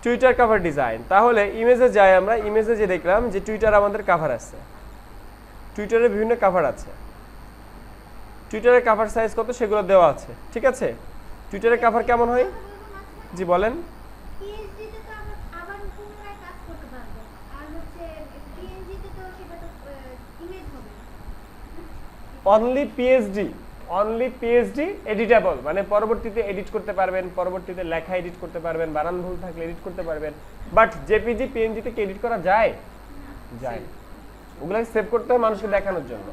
Twitter cover design. তাহলে ইমেজে যাই আমরা, ইমেজে যে দেখলাম যে টুইটার আমাদের কভার আছে, টুইটারের বিভিন্ন কভার আছে, টুইটারের কভার সাইজ কত সেগুলো দেওয়া আছে, ঠিক আছে। টুইটারের কভার কেমন হয়? জি বলেন। Only PhD, only PhD editable, মানে পরবর্তীতে এডিট করতে পারবেন, পরবর্তীতে লেখা এডিট করতে পারবেন, বানান ভুল থাকলে এডিট করতে পারবেন। বাট জেপিজি পিএনজিতে কি এডিট করা যায়? যায়। ওগুলোকে সেভ করতে হয় মানুষকে দেখানোর জন্য।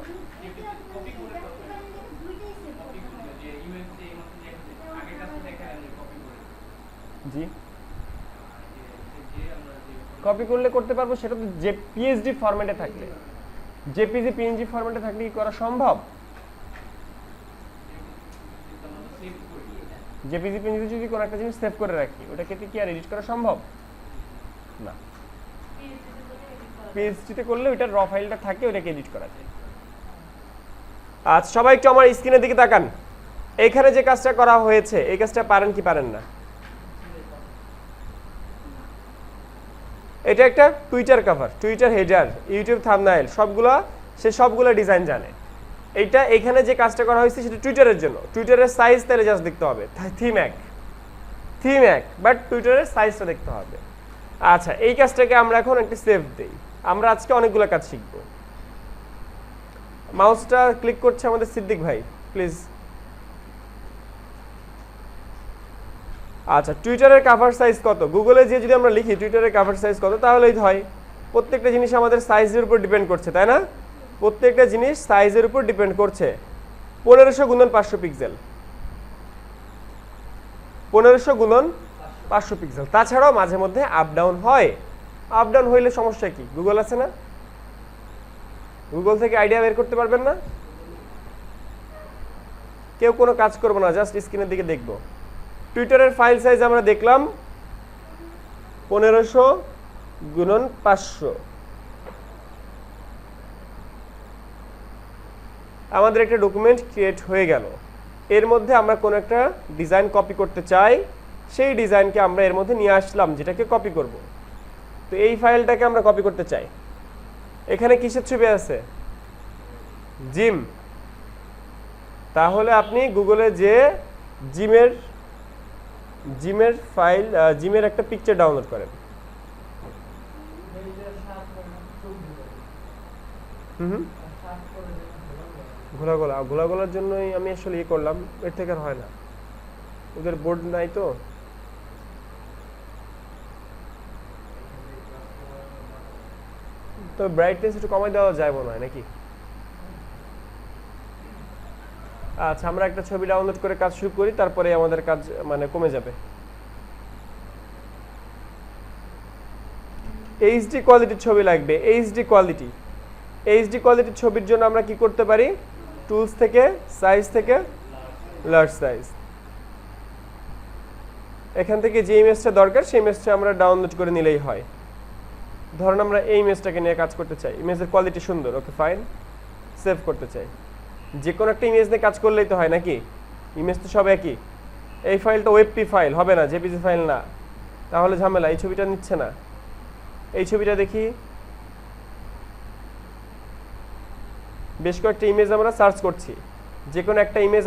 জি কপি করলে করতে পারবো, সেটা তো যে পিএইচডি ফরম্যাটে থাকলে। জেপিজি পিএনজি ফরম্যাটে থাকলে কি করা সম্ভব? জেপিজি পিএনজি যদি কোনো একটা জিনিস সেভ করে রাখি, ওটাকে কি আর এডিট করা সম্ভব না। পিএইচডিতে করলে ওইটার র ফাইলটা থাকে, ওটাকে এডিট করা যায়। আচ্ছা সবাই একটু আমার স্ক্রিনের দিকে তাকান। এইখানে যে কাজটা করা হয়েছে এই কাজটা পারেন কি পারেন না? এটা একটা Twitter cover, Twitter header, YouTube thumbnail, সবগুলো সে সবগুলো ডিজাইন জানে। এইটা এখানে যে কাজটা করা হয়েছে সেটা টুইটারের জন্য। টুইটারের সাইজ তাহলে জাস্ট দেখতে হবে, থিম এক, বাট টুইটারের সাইজটা দেখতে হবে। আচ্ছা এই কাজটাকে আমরা এখন একটা সেভ দেই। আমরা আজকে অনেকগুলো কাজ শিখব। মাউসটা ক্লিক করছে আমাদের সিদ্দিক ভাই, প্লিজ। আচ্ছা টুইটারের কভার সাইজ কত? গুগলে যে যদি আমরা লিখি টুইটারের কভার সাইজ কত, তাহলেই হয়। প্রত্যেকটা জিনিস আমাদের সাইজের উপর ডিপেন্ড করছে, তাই না? প্রত্যেকটা জিনিস সাইজের উপর ডিপেন্ড করছে। 1500 × 500 পিক্সেল, 1500 × 500 পিক্সেল। তাছাড়াও মাঝে মধ্যে আপ ডাউন হয়। আপ ডাউন হইলে সমস্যা কি? গুগল আছে না, গুগল থেকে আইডিয়া বের করতে পারবেন না? কেউ কোনো কাজ করবো না, জাস্ট স্ক্রিনের দিকে দেখবো। টুইটারের ফাইল সাইজ আমরা দেখলাম 1500 × 500। আমাদের একটা ডকুমেন্ট ক্রিয়েট হয়ে গেল। এর মধ্যে আমরা কোনো একটা ডিজাইন কপি করতে চাই, সেই ডিজাইনকে আমরা এর মধ্যে নিয়ে আসলাম, যেটাকে কপি করব। তো এই ফাইলটাকে আমরা কপি করতে চাই। এখানে কিসের ছবি আছে? জিম। তাহলে আপনি গুগলে যে জিমের ফাইল, জিমের একটা পিকচার ডাউনলোড করেন। ঘোলাগোলার জন্যই আমি আসলে ইয়ে করলাম, এর থেকে আর হয় না, ওদের বোর্ড নাই তো। তো ব্রাইটনেস একটু কমাই দেওয়া যায় মনে হয় নাকি? আচ্ছা আমরা একটা ছবি ডাউনলোড করে কাজ শুরু করি, তারপরে আমাদের কাজ মানে কমে যাবে। এইচডি কোয়ালিটির ছবি লাগবে। এইচডি কোয়ালিটির ছবির জন্য আমরা কি করতে পারি? টুলস থেকে, সাইজ থেকে, লার্জ সাইজ, এখান থেকে যে ইমেজটা দরকার সেই ইমেজটা আমরা ডাউনলোড করে নিলেই হয়। ধরুন আমরা এই ইমেজটাকে নিয়ে কাজ করতে চাই, ইমেজের কোয়ালিটি সুন্দর, ওকে ফাইন, সেভ করতে চাই। যে কোনো একটা ইমেজ নিয়ে কাজ করলেই তো হয় নাকি? ইমেজ তো সব একই। এই ফাইলটা ওয়েবপি ফাইল, হবে না, জেপিজি ফাইল না, তাহলে ঝামেলা। এই ছবিটা নিচ্ছে না। এই ছবিটা দেখি, বেশ কয়েকটা ইমেজ আমরা সার্চ করছি, যে কোনো একটা ইমেজ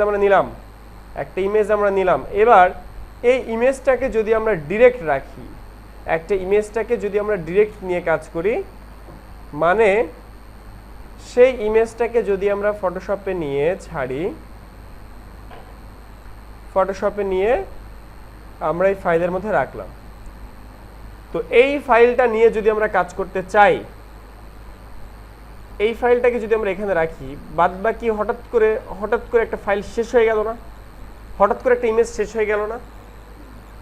আমরা নিলাম, এবার এই ইমেজটাকে যদি আমরা ডিরেক্ট রাখি, একটা ইমেজটাকে যদি আমরা ডিরেক্ট নিয়ে কাজ করি, মানে সেই ইমেজটাকে যদি আমরা ফটোশপে নিয়ে ছাড়ি, ফটোশপে নিয়ে আমরা এই ফাইলের মধ্যে রাখলাম। তো এই ফাইলটা নিয়ে যদি আমরা কাজ করতে চাই, এই ফাইলটাকে যদি আমরা এখানে রাখি, বাদ বাকি হঠাৎ করে একটা ফাইল শেষ হয়ে গেল না? হঠাৎ করে একটা ইমেজ শেষ হয়ে গেল না?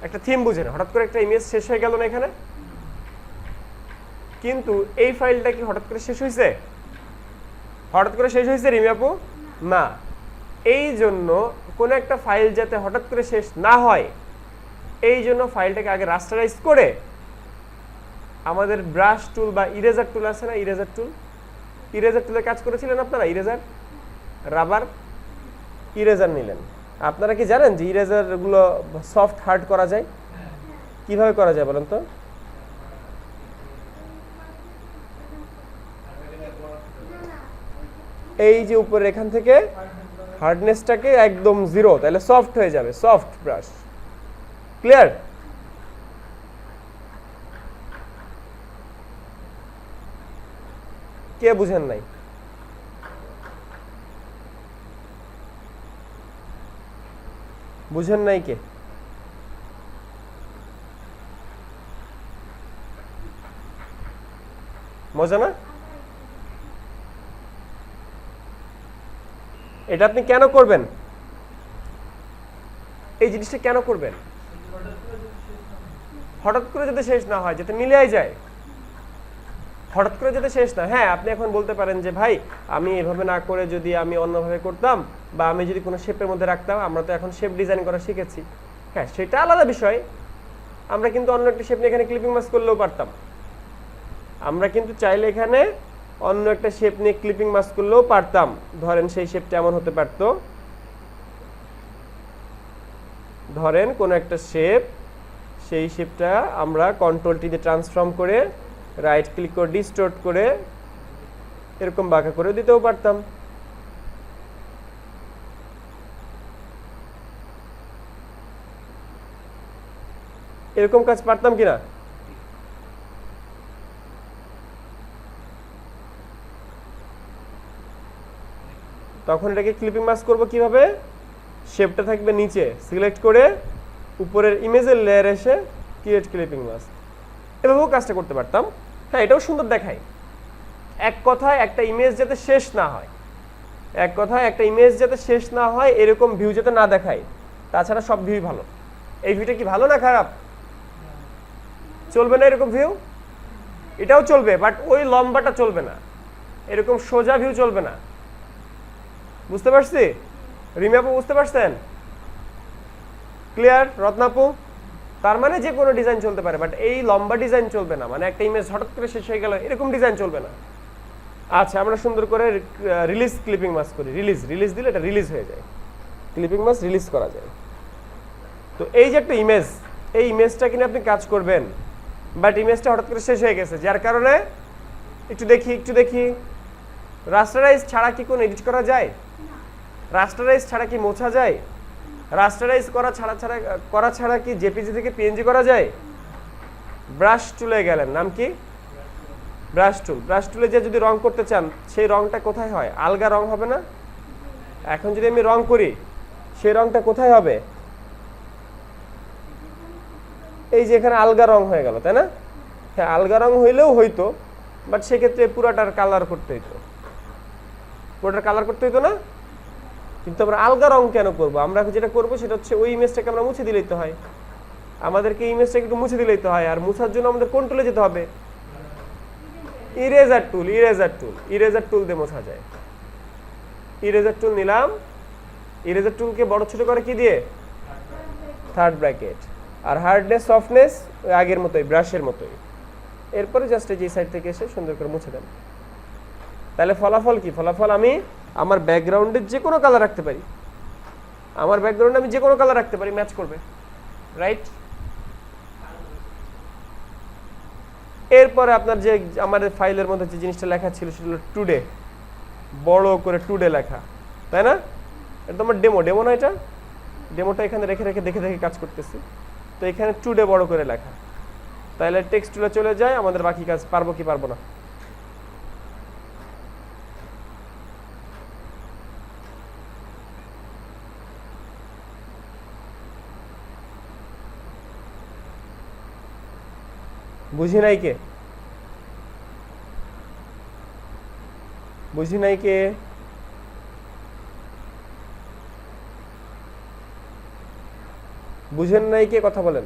একটা থিম বুঝে না, হঠাৎ করে একটা ইমেজ শেষ হয়ে গেল না এখানে? কিন্তু এই ফাইলটা কি হঠাৎ করে শেষ হয়েছে? হঠাৎ করে শেষ হয়েছে রিমি আপু? না। এই জন্য কোনো একটা ফাইল যাতে হঠাৎ করে শেষ না হয়, এই জন্য ফাইলটাকে আগে রাস্টারাইজ করে আমাদের ব্রাশ টুল বা ইরেজার টুল আছে না, ইরেজার টুলে কাজ করেছিলেন আপনারা? ইরেজার, রাবার ইরেজার নিলেন। আপনারা কি জানেন যে ইরেজারগুলো সফট হার্ড করা যায়? কিভাবে করা যায় বলেন তো? এই যে উপরে এখান থেকে হার্ডনেসটাকে একদম 0, তাহলে সফট হয়ে যাবে, সফট ব্রাশ। ক্লিয়ার? কে বুঝেন নাই? বুঝেন নাই কে? মজা না? এটা আপনি কেন করবেন? এই জিনিসটা কেন করবেন? হঠাৎ করে যাতে শেষ না হয়, যাতে মিলিয়ে যায়। হঠাৎ করে যাতে শেষ না। হ্যাঁ, আপনি এখন বলতে পারেন যে ভাই আমি এভাবে না করে যদি আমি অন্যভাবে করতাম, বা আমি যদি কোনো শেপের মধ্যে রাখতাম, আমরা তো এখন শেপ ডিজাইন করা শিখেছি। হ্যাঁ, সেটা আলাদা বিষয়। আমরা কিন্তু অন্য একটা শেপ নিয়ে এখানে ক্লিপিং মাস্ক করলেও পারতাম। আমরা কিন্তু চাইলে এখানে অন্য একটা শেপ নিয়ে ক্লিপিং মাস্ক করলেও পারতাম। ধরেন সেই শেপটা এমন হতে পারতো, ধরেন কোন একটা শেপ, সেই শেপটা আমরা কন্ট্রোল টি দিয়ে ট্রান্সফর্ম করে রাইট ক্লিক করে ডিস্টোর্ট করে এরকম বাঁকা করে দিতেও পারতাম। এরকম কাজ পারতাম কিনা? তখন এটাকে ক্লিপিং মাস্ক করব কিভাবে? শেপটা থাকবে নিচে, সিলেক্ট করে উপরের ইমেজের লেয়ার এসে ক্রিয়েট ক্লিপিং মাস্ক, এভাবেও কাজটা করতে পারতাম। হ্যাঁ, এটাও সুন্দর দেখায়। এক কথায় একটা ইমেজ যাতে শেষ না হয়, এক কথায় একটা ইমেজ যাতে শেষ না হয়, এরকম ভিউ যাতে না দেখায়। তাছাড়া সব ভিউই ভালো। এই ভিউটা কি ভালো না খারাপ? চলবে না এরকম ভিউ? এটাও চলবে, বাট ওই লম্বাটা চলবে না, এরকম সোজা ভিউ চলবে না। বুঝতে পারছি? রিমি আপু বুঝতে পারছেন? ক্লিয়ার? রত্নাপু? তার মানে যে কোনো ডিজাইন চলতে পারে, বাট এই লম্বা ডিজাইন চলবে না। মানে একটা ইমেজ হঠাৎ করে শেষ হয়ে গেল, এরকম ডিজাইন চলবে না। আচ্ছা, আমরা সুন্দর করে রিলিজ ক্লিপিং মাস্ক করি। রিলিজ দিলে এটা রিলিজ হয়ে যায়, ক্লিপিং মাস্ক রিলিজ করা যায়। তো এই যে একটা ইমেজ, এই ইমেজটা কিনে আপনি কাজ করবেন, বাট ইমেজটা হঠাৎ করে শেষ হয়ে গেছে, যার কারণে একটু দেখি রাস্টারাইজ ছাড়া কি কোনো এডিট করা যায়? রাস্টারাইজ ছাড়া কি মোছা যায়? রাস্টারাইজ করা ছাড়া কি জেপিজি থেকে পিএনজি করা যায়? ব্রাশ টুলে গেলেন, নাম কি? ব্রাশ টুল। ব্রাশ টুলে যে যদি রং করতে চান, সেই রংটা কোথায় হয়? আলগা রং হবে না? এখন যদি আমি রং করি, সেই রংটা কোথায় হবে? এই যে এখানে আলগা রং হয়ে গেল, তাই না? হ্যাঁ, আলগা রং হইলেও হইতো, বাট সেক্ষেত্রে পুরাটার কালার করতে হইতো, না? কিন্তু আমরা আলগা রং কেন করব? আমরা যেটা করব সেটা হচ্ছে ওই ইমেজটাকে আমরা মুছে দিলেই তো হয়। আমাদেরকে ইমেজটাকে একটু মুছে দিলেই তো হয়। আর মুছার জন্য আমাদের কোন টুলে যেতে হবে? ইরেজার টুল দিয়ে মোছা যায়। ইরেজার টুল নিলাম, ইরেজার টুলকে বড় ছোট করে কি দিয়ে? Third bracket. আর হার্ডনেস সফটনেস ওই আগের মতোই, ব্রাশের মতোই। এরপরে জাস্ট এই সাইড থেকে এসে সুন্দর করে মুছে দেন। তাহলে ফলাফল কি? ফলাফল আমি আমার ব্যাকগ্রাউন্ডের যে কোনো কালার রাখতে পারি, ম্যাচ করবে, রাইট? এরপরে আপনার যে আমাদের ফাইলের মধ্যে যে জিনিসটা লেখা ছিল সেটা হলো টুডে, বড় করে টুডে লেখা, তাই না? এটা তো আমার ডেমো না? এটা ডেমোটা এখানে দেখে কাজ করতেছি। তো এখানে টুডে বড় করে লেখা, তাহলে টেক্সট টুলে চলে যায়। আমাদের বাকি কাজ পারবো কি পারবো না? বুঝি নাই কে? বুঝেন নাই কে? কথা বলেন।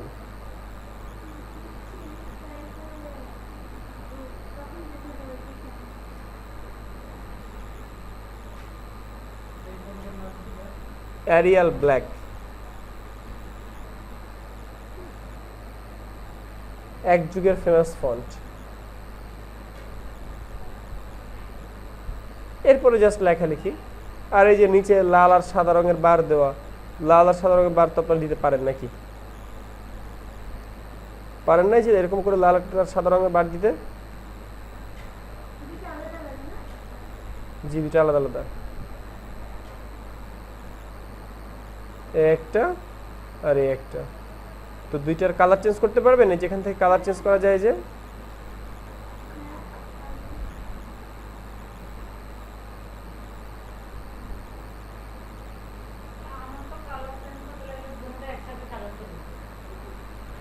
এরিয়াল ব্ল্যাক, এক যুগের ফেমাস ফন্ট। এরপরে জাস্ট লেখালেখি। আর এই যে নিচে লাল আর সাদা রঙের বার দেওয়া, লাল আর সাদা রঙের বার তো আপনারা দিতে পারেন নাকি? পারেন নাই যে এরকম করে লাল একটা সাদা রঙের বার দিতে? জি, দুইটা আলাদা আলাদা, একটা আর এই একটা। তো দুইটার কালার চেঞ্জ করতে পারবেন? এই যেখান থেকে কালার চেঞ্জ করা যায়, যে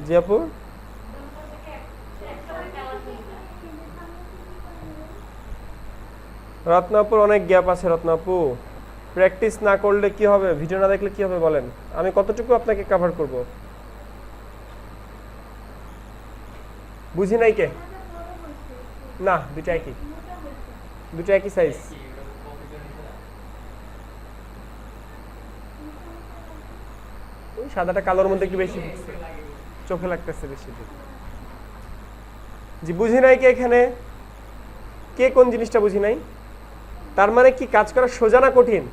জি আপু, রত্নাপুর অনেক গ্যাপ আছে। রত্নাপু, প্র্যাকটিস না করলে কি হবে? ভিডিও না দেখলে কি হবে বলেন? আমি কতটুকু আপনাকে কভার করব? বুঝি নাই কে? না, দুটো একই, দুটো একই সাইজ। ওই সাদাটা কালোর মধ্যে একটু বেশি চোখে লাগতেছে বেশি। জি, বুঝি নাই কে এখানে? কে কোন জিনিসটা বুঝি নাই? তার মানে কি কাজ করা সোজা না কঠিন?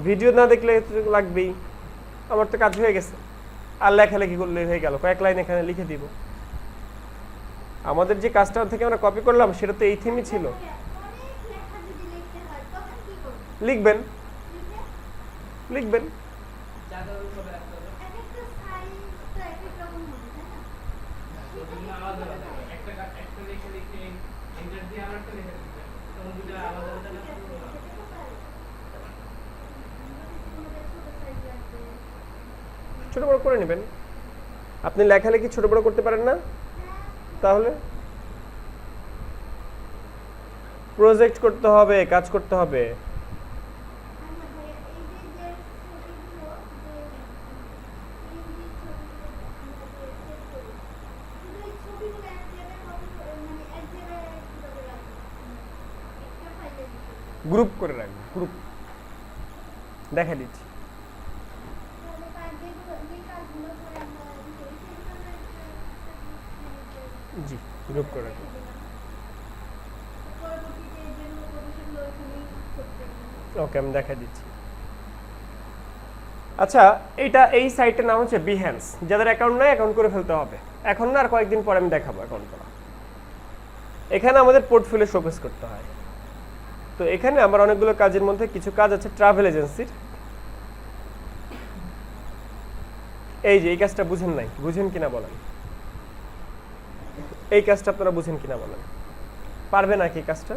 ভিডিও না দেখলে লাগবেই। আমার তো কাজ হয়ে গেছে, আর লেখালেখি করলে হয়ে গেল, কয়েক লাইন এখানে লিখে দিব। আমাদের যে কাজটা থেকে আমরা কপি করলাম সেটা তো এই থিমই ছিল। লিখবেন, লিখবেন। ছোট বড় করে নেবেন। আপনি লেখালেখি ছোট বড় করতে পারেন না? তাহলে প্রজেক্ট করতে হবে, কাজ করতে হবে। গ্রুপ করে রাখবেন, গ্রুপ। দেখা দিচ্ছি। জি, গ্রুপ করে রাখবেন। ওকে, আমি দেখা দিচ্ছি। আচ্ছা, এই সাইটের নাম হচ্ছে বিহ্যান্স। যাদের অ্যাকাউন্ট নাই, অ্যাকাউন্ট করে ফেলতে হবে। এখন না, আর কয়েকদিন পরে আমি দেখাবো অ্যাকাউন্ট করা। এখানে আমাদের পোর্টফোলিও শোকেস করতে হয়। তো এখানে আমার অনেকগুলো কাজের মধ্যে কিছু কাজ আছে ট্রাভেল এজেন্সির। এই যে এই কাজটা বুঝেন নাই, বুঝেন কিনা বলেন? এই কাজটা আপনারা বুঝেন কিনা বলেন? পারবে নাকি কাজটা?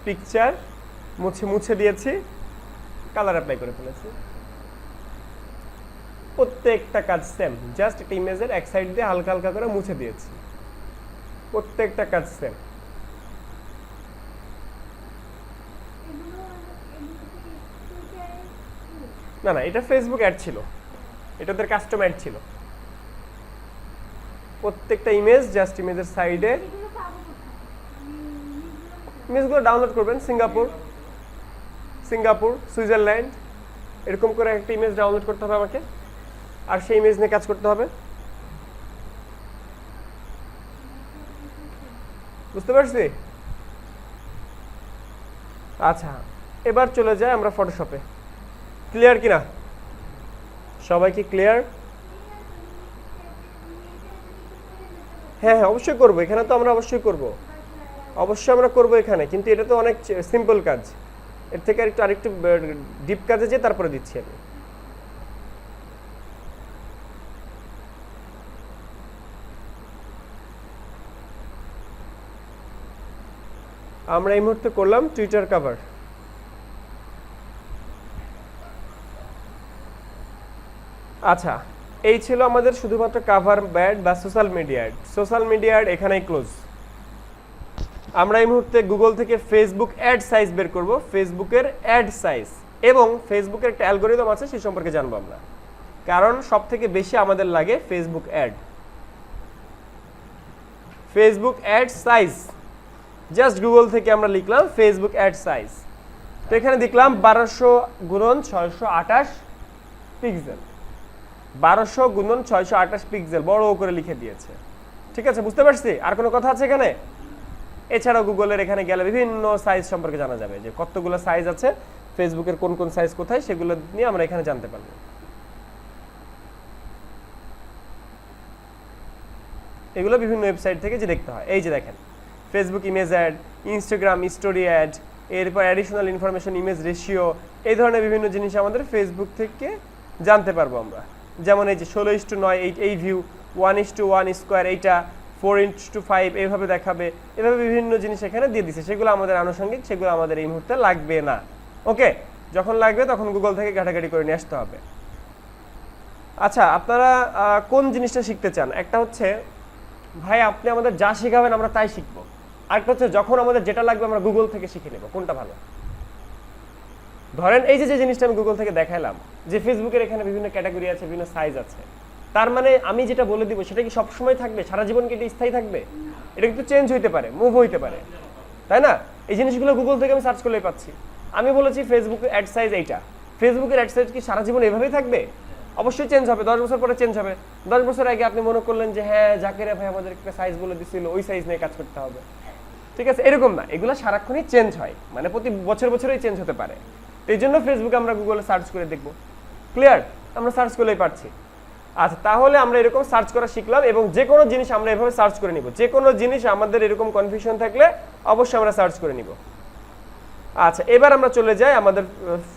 পিকচার মুছে দিয়েছি, কালার অ্যাপ্লাই করে ফেলেছি। প্রত্যেকটা কাজ সেম, জাস্ট একটা ইমেজের এক সাইড দিয়ে হালকা হালকা করে মুছে দিয়েছি। প্রত্যেকটা কাজ সেম। না না, এটা ফেসবুক অ্যাড ছিল, এটা ওদের কাস্টম অ্যাড ছিল। প্রত্যেকটা ইমেজ জাস্ট ইমেজের সাইডে ইমেজগুলো ডাউনলোড করবেন। সিঙ্গাপুর, সুইজারল্যান্ড, এরকম করে একটা ইমেজ ডাউনলোড করতে হবে আমাকে, আর সেই ইমেজ নিয়ে কাজ করতে হবে। বুঝতে পারছি? আচ্ছা, এবার চলে যাই আমরা ফটোশপে। ক্লিয়ার কিনা? সবাই কি ক্লিয়ার? হ্যাঁ হ্যাঁ, অবশ্যই করবো। এখানে তো আমরা অবশ্যই করবো, অবশ্যই আমরা করবো এখানে। কিন্তু এটা তো অনেক সিম্পল কাজ, এর থেকে আরেকটু ডিপ কাজে যেয়ে তারপরে দিচ্ছি আমি। আমরা এই মুহূর্তে করলাম টুইটার কভার। আচ্ছা, এই ছিল আমাদের শুধুমাত্র কাভার ব্যাড বা social media ad. Social media ad এখানেই ক্লোজ। আমরা এই মুহূর্তে গুগল থেকে ফেসবুক অ্যাড সাইজ বের করব, ফেসবুকের অ্যাড সাইজ, এবং ফেসবুকের একটা অ্যালগোরিদম আছে সেই সম্পর্কে জানবো আমরা। কারণ সব থেকে বেশি আমাদের লাগে Facebook ad. Facebook ad size, just Google থেকে আমরা লিখলাম ফেসবুক অ্যাড সাইজ। তো এখানে দেখলাম 1200x628 পিক্সেল। 1200x628 পিক্সেল বড় করে লিখে দিয়েছে। ঠিক আছে, বুঝতে পারছি? আর কোনো কথা আছে এখানে? এছাড়াও গুগলের এখানে গেলে বিভিন্ন সাইজ সম্পর্কে জানা যাবে, যে কতগুলো সাইজ আছে, ফেসবুকের কোন কোন সাইজ কোথায় সেগুলো নিয়ে আমরা এখানে জানতে পারবো। এগুলো বিভিন্ন ওয়েবসাইট থেকে যে দেখতে হয়। এই যে দেখেন Facebook image ad, Instagram story ad, এরপর অ্যাডিশনাল ইনফরমেশন, ইমেজ রেশিও, এই ধরনের বিভিন্ন জিনিস আমাদের ফেসবুক থেকে জানতে পারবো আমরা। যেমন এই যে 16:9 এই ভিউ, 1:1 স্কোয়ার এইটা, 4:5 এইভাবে দেখাবে, এভাবে বিভিন্ন জিনিস এখানে দিয়ে দিচ্ছে। সেগুলো আমাদের আনুষঙ্গিক, সেগুলো আমাদের এই মুহূর্তে লাগবে না। ওকে, যখন লাগবে তখন গুগল থেকে ঘাটাঘাটি করে নিয়ে আসতে হবে। আচ্ছা, আপনারা কোন জিনিসটা শিখতে চান? একটা হচ্ছে ভাই আপনি আমাদের যা শেখাবেন আমরা তাই শিখবো, আরেকটা হচ্ছে যখন আমাদের যেটা লাগবে আমরা গুগল থেকে শিখে নেব। কোনটা ভালো? ধরেন এই যে জিনিসটা আমি গুগল থেকে দেখাইলাম, যে ফেসবুকের এখানে বিভিন্ন ক্যাটাগরি আছে, বিভিন্ন সাইজ আছে, তার মানে আমি যেটা বলে দিব সেটা কি সবসময় থাকবে? সারা জীবন কি এটা স্থায়ী থাকবে? এটা কিন্তু চেঞ্জ হইতে পারে, মুভ হইতে পারে, তাই না? এই জিনিসগুলো গুগল থেকে আমি সার্চ করলেই পাচ্ছি। আমি বলেছি ফেসবুকের অ্যাড সাইজ এইটা, ফেসবুকের অ্যাড সাইজ কি সারা জীবন এভাবেই থাকবে? অবশ্যই চেঞ্জ হবে, 10 বছর পরে চেঞ্জ হবে। 10 বছর আগে আপনি মনে করলেন যে হ্যাঁ জাকির ভাই আমাদের একটা সাইজ বলে দিছিল, ওই সাইজ নিয়ে কাজ করতে হবে, ঠিক আছে? এরকম না, এগুলো সারাক্ষণই চেঞ্জ হয়, মানে প্রতি বছরই চেঞ্জ হতে পারে। এই জন্য ফেসবুকে আমরা গুগলে সার্চ করে দেখব। ক্লিয়ার? আমরা সার্চ করলেই পারছি। আচ্ছা, তাহলে আমরা এরকম সার্চ করা শিখলাম, এবং যে কোনো জিনিস আমরা এভাবে সার্চ করে নিব। যে কোনো জিনিস আমাদের এরকম কনফিউশন থাকলে অবশ্যই আমরা সার্চ করে নিব। আচ্ছা, এবার আমরা চলে যাই আমাদের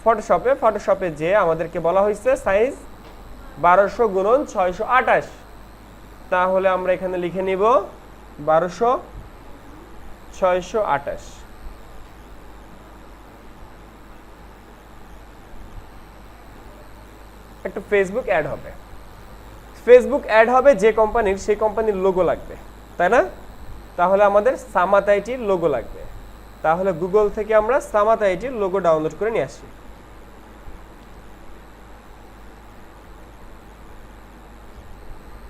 ফটোশপে যে আমাদেরকে বলা হয়েছে সাইজ 1200x628। তাহলে আমরা এখানে লিখে নিব 1200x628। একটা ফেসবুক অ্যাড হবে। ফেসবুক অ্যাড হবে যে কোম্পানির, সেই কোম্পানির লোগো লাগবে, তাই না? তাহলে আমাদের সামাত আইটির লোগো লাগবে। তাহলে গুগল থেকে আমরা সামাত আইটির লোগো ডাউনলোড করে নিয়ে আসি।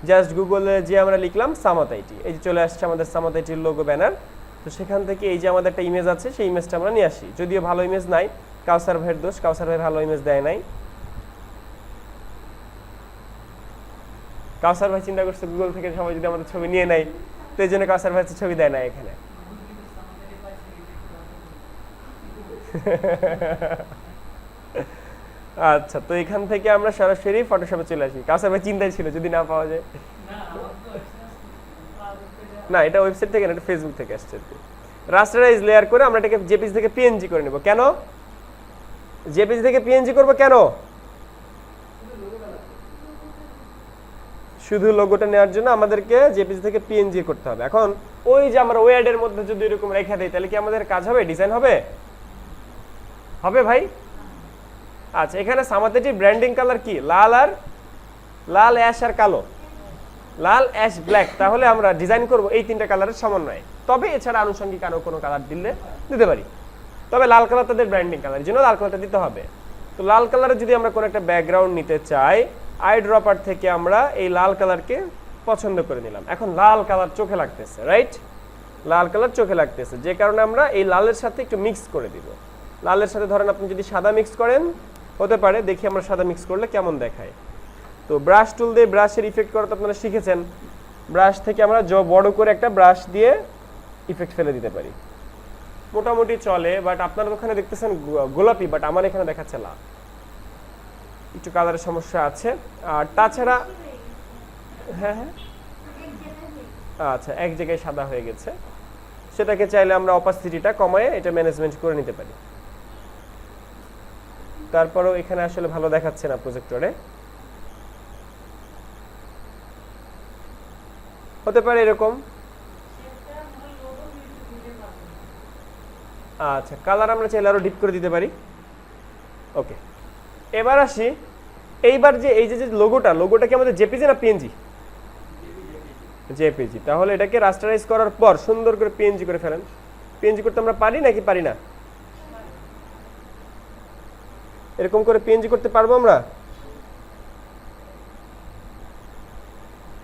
জাস্ট গুগলে যে আমরা লিখলাম সামাত আইটি, এই যে চলে আসছে আমাদের সামাত আইটির লোগো ব্যানার। তো সেখান থেকে এই যে আমাদের একটা ইমেজ আছে, সেই ইমেজটা আমরা নিয়ে আসি। যদিও ভালো ইমেজ নাই, কাউসার ভাইয়ের দোষ, কাউসার ভাই ভালো ইমেজ দেয় নাই। কাউসার ভাই চিন্তা করছে গুগল থেকে সবাই যদি আমাদের ছবি নিয়ে নেয়, তো এই জন্য কাউসার ভাই ছবি দেয় না এখানে। আচ্ছা, তো এখান থেকে আমরা সরাসরি ফটোশপে চলে আসি। কাউসার ভাই চিন্তায় ছিল যদি না পাওয়া যায়। না, এটা ওয়েবসাইট থেকে না, এটা ফেসবুক থেকে আসছে। রাস্টারাইজ লেয়ার করে আমরা এটাকে জেপিজি থেকে পিএনজি করে নেব। কেন জেপিজি থেকে পিএনজি করব? কেন? শুধু লোগোটা নেওয়ার জন্য আমাদেরকে জেপিজি থেকে পিএনজি করতে হবে। এখন ওই যে আমরা ওয়ার্ডের মধ্যে যদি এরকম রেখে দেই, তাহলে কি আমাদের কাজ হবে? ডিজাইন হবে? হবে ভাই? আচ্ছা, এখানে সামাতেটি ব্র্যান্ডিং কালার কি? লাল অ্যাশ আর কালো, লাল অ্যাশ ব্ল্যাক। তাহলে আমরা ডিজাইন করব এই তিনটা কালারের সমন্বয়ে। তবে এছাড়া আনুষঙ্গিক আরো কোনো কালার দিতে পারি। তবে লাল কালার তাদের ব্র্যান্ডিং কালার, জন্য লাল কালারটা দিতে হবে। তো লাল কালারে যদি আমরা কোনো একটা ব্যাকগ্রাউন্ড নিতে চাই, আই ড্রপার থেকে আমরা এই লাল কালারকে পছন্দ করে নিলাম। এখন লাল কালার চোখে লাগতেছে, রাইট? লাল কালার চোখে লাগতেছে, যে কারণে আমরা এই লালের সাথে একটু মিক্স করে দিব। লালের সাথে ধরেন আপনি যদি সাদা মিক্স করেন, হতে পারে, দেখি আমরা সাদা মিক্স করলে কেমন দেখায়। তো ব্রাশ টুল দিয়ে ব্রাশের ইফেক্ট করা তো আপনারা শিখেছেন। ব্রাশ থেকে আমরা বড় করে একটা ব্রাশ দিয়ে ইফেক্ট ফেলে দিতে পারি, মোটামুটি চলে। বাট আপনারা ওখানে দেখতেছেন গোলাপি, বাট আমার এখানে দেখাচ্ছে লাল, একটু কালারের সমস্যা আছে। আর তাছাড়া হ্যাঁ, আচ্ছা, এক জায়গায় সাদা হয়ে গেছে, সেটাকে চাইলে আমরা অপাসিটিটা কমায় এটা ম্যানেজমেন্ট করে নিতে পারি। তারপরেও এখানে আসলে ভালো দেখাচ্ছে না প্রজেক্টরে, হতে পারে এরকম। আচ্ছা, কালার আমরা চাইলে আরো ডিপ করে দিতে পারি। ওকে, এবার আসি। এইবার যে এই যে লোগোটা কি আমাদের জেপিজি না পিএনজি? জেপিজি। তাহলে এটাকে রাস্টারাইজ করার পর সুন্দর করে পিএনজি করে ফেলেন। পিএনজি করতে আমরা পারি নাকি পারি না? এরকম করে পিএনজি করতে পারবো আমরা?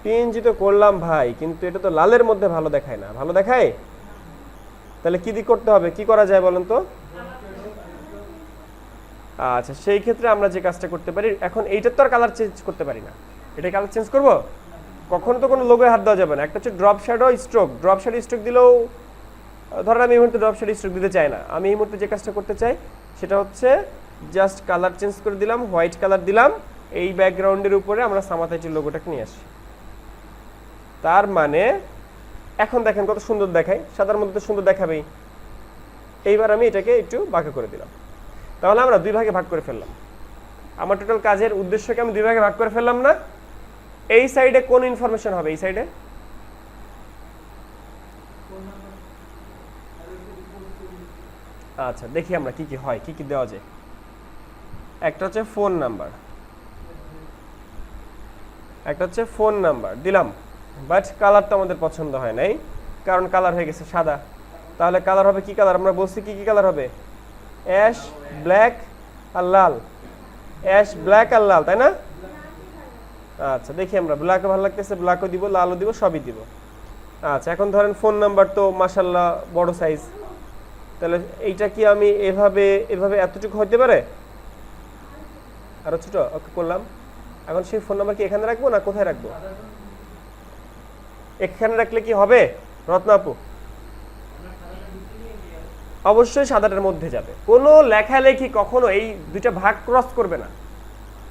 পিএনজি তো করলাম ভাই, কিন্তু এটা তো লালের মধ্যে ভালো দেখায় না। ভালো দেখায়? তাহলে কি করতে হবে, কি করা যায় বলেন তো? আচ্ছা, সেই ক্ষেত্রে আমরা যে কাজটা করতে পারি, এখন এইটার তো আর কালার চেঞ্জ করতে পারি না। এটা কালার চেঞ্জ করব? কখনো তো কোনো লোগোয় হাত দেওয়া যাবে না। একটা হচ্ছে drop shadow stroke. Drop shadow stroke দিলেও ধরেন আমি এই মুহূর্তে ড্রপ শ্যাডো স্ট্রোক দিতে চাই না। আমি এই মুহূর্তে যে কাজটা করতে চাই, সেটা হচ্ছে জাস্ট কালার চেঞ্জ করে দিলাম, হোয়াইট কালার দিলাম, এই ব্যাকগ্রাউন্ডের উপরে আমরা সামাদ আইটির লোগোটাকে নিয়ে আসি। তার মানে এখন দেখেন কত সুন্দর দেখায়, সাদার মধ্যে তো সুন্দর দেখাবেই। এইবার আমি এটাকে একটু বাঁকা করে দিলাম। তাহলে আমরা দুই ভাগে ভাগ করে ফেললাম। আমার টোটাল কাজের উদ্দেশ্যকে আমি দুই ভাগে ভাগ করে ফেললাম না? এই সাইডে কোন ইনফরমেশন হবে? এই সাইডে আচ্ছা দেখি আমরা কি কি হয়, কি কি দেওয়া যায়। একটা হচ্ছে ফোন নাম্বার, একটা হচ্ছে ফোন নাম্বার দিলাম, বাট কালারটা আমাদের পছন্দ হয় নাই, কারণ কালার হয়ে গেছে সাদা। তাহলে কালার হবে কি কালার? আমরা বলছি কি কি কালার হবে? অ্যাশ, ব্ল্যাক আর লাল। অ্যাশ, ব্ল্যাক আর লাল, তাই না? আচ্ছা দেখি আমরা, ব্ল্যাকও ভালো লাগতেছে, ব্ল্যাকও দিব, লালও দিব, সবই দিব। আচ্ছা এখন ধরেন ফোন নাম্বার তো মাশাআল্লাহ বড় সাইজ, তাহলে এইটা কি আমি এভাবে এভাবে এতটুকু হতে পারে? আরো ছোট? ওকে করলাম। এখন সেই ফোন নাম্বার কি এখানে রাখবো না কোথায় রাখবো? এখানে রাখলে কি হবে রত্না আপু? অবশ্যই সাদাটার মধ্যে যাবে। কোনো লেখালেখি কখনো এই দুইটা ভাগ ক্রস করবে না।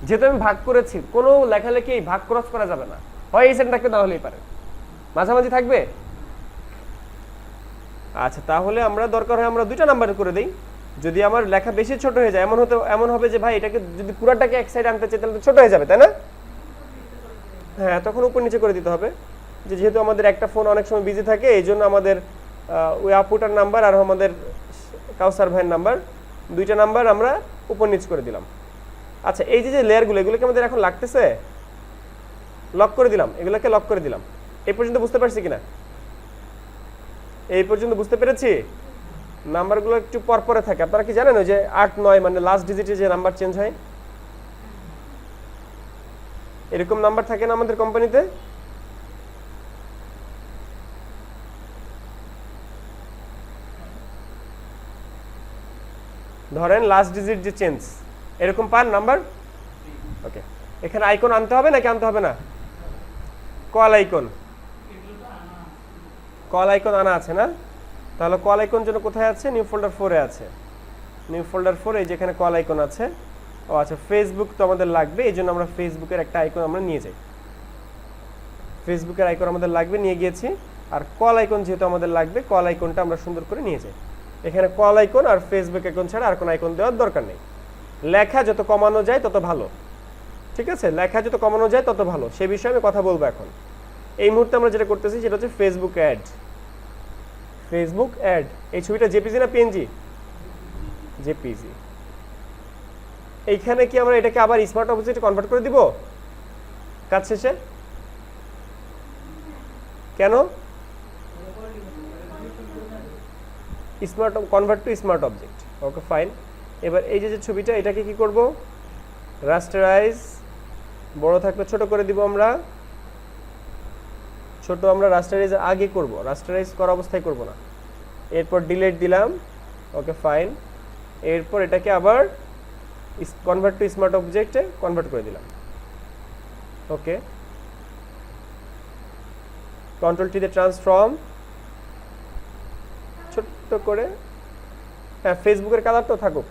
যেহেতু আমি ভাগ করেছি, কোনো লেখালেখি এই ভাগ ক্রস করা যাবে না। হয় এই সাইড থাকবে, না হলেই পারে, মাঝামাঝি থাকবে। আচ্ছা তাহলে আমরা দরকার হয় আমরা দুইটা নাম্বার করে দেই। যদি আমার লেখা বেশি ছোট হয়ে যায়, এমন হবে যে ভাই এটাকে যদি পুরাটাকে এক সাইড আনতে চাই তাহলে তো ছোট হয়ে যাবে, তাই না? হ্যাঁ, তখন উপর নিচে করে দিতে হবে। যেহেতু আমাদের একটা ফোন অনেক সময় বিজি থাকে, এই জন্য আমাদের ওই আপুটার নাম্বার আর আমাদের কাউসার ভাইয়ের নাম্বার, দুইটা নাম্বার আমরা উপর নিচ করে দিলাম। আচ্ছা এই যে লেয়ারগুলো, এগুলোকে আমাদের এখন লাগতেছে, লক করে দিলাম, এগুলোকে লক করে দিলাম। এই পর্যন্ত বুঝতে পারছি কিনা? এই পর্যন্ত বুঝতে পেরেছি। নাম্বারগুলো একটু পরপরে থাকে। আপনারা কি জানেন ওই যে 8, 9 মানে লাস্ট ডিজিটে যে নাম্বার চেঞ্জ হয়, এরকম নাম্বার থাকে না আমাদের কোম্পানিতে? ধরেন লাস্ট ডিজিট যে চেঞ্জ, এরকম পান নাম্বার? ওকে, এখানে আইকন আনতে হবে নাকি আনতে হবে না? কল আইকন, কল আইকন আনা আছে না? তাহলে কল আইকন জন্য কোথায় আছে? নিউ ফোল্ডার 4 এ আছে। নিউ ফোল্ডার 4 এই যেখানে কল আইকন আছে। ও আচ্ছা, ফেসবুক তো আমাদের লাগবে, এই জন্য আমরা ফেসবুকের একটা আইকন আমরা নিয়ে যাই। ফেসবুকের আইকন আমাদের লাগবে, নিয়ে গিয়েছি। আর কল আইকন যেহেতু আমাদের লাগবে, কল আইকনটা আমরা সুন্দর করে নিয়ে যাই। এখানে কল আইকন আর ফেসবুক আইকন ছাড়া আর কোনো আইকন দেওয়ার দরকার নেই। লেখা যত কমানো যায় তত ভালো, ঠিক আছে? লেখা যত কমানো যায় তত ভালো, সে বিষয়ে আমি কথা বলবো এখন। এই মুহূর্তে আমরা যেটা করতেছি সেটা হচ্ছে ফেসবুক অ্যাড। ফেসবুক অ্যাড, এই ছবিটা জেপিজি না পিএনজি? জেপিজি। এইখানে কি আমরা এটাকে আবার স্মার্ট অবজেক্টে কনভার্ট করে দিব কাজ শেষে? কেন? Smart convert to smart object. Okay fine. এবার এই যে ছবিটা, এটাকে কি করব? রাস্টারাইজ, বড় থাকলে ছোট করে দিব আমরা। ছোট আমরা রাস্টারাইজ আগে করব, রাস্টারাইজ করা অবস্থায় করব না। এরপর ডিলিট দিলাম। Okay fine. এরপর এটাকে আবার কনভার্ট টু স্মার্ট অবজেক্টে কনভার্ট করে দিলাম। ওকে, কন্ট্রোল টি তে ট্রান্সফর্ম, ছোট্ট করে। হ্যাঁ, ফেসবুকের কালার তো থাকুক,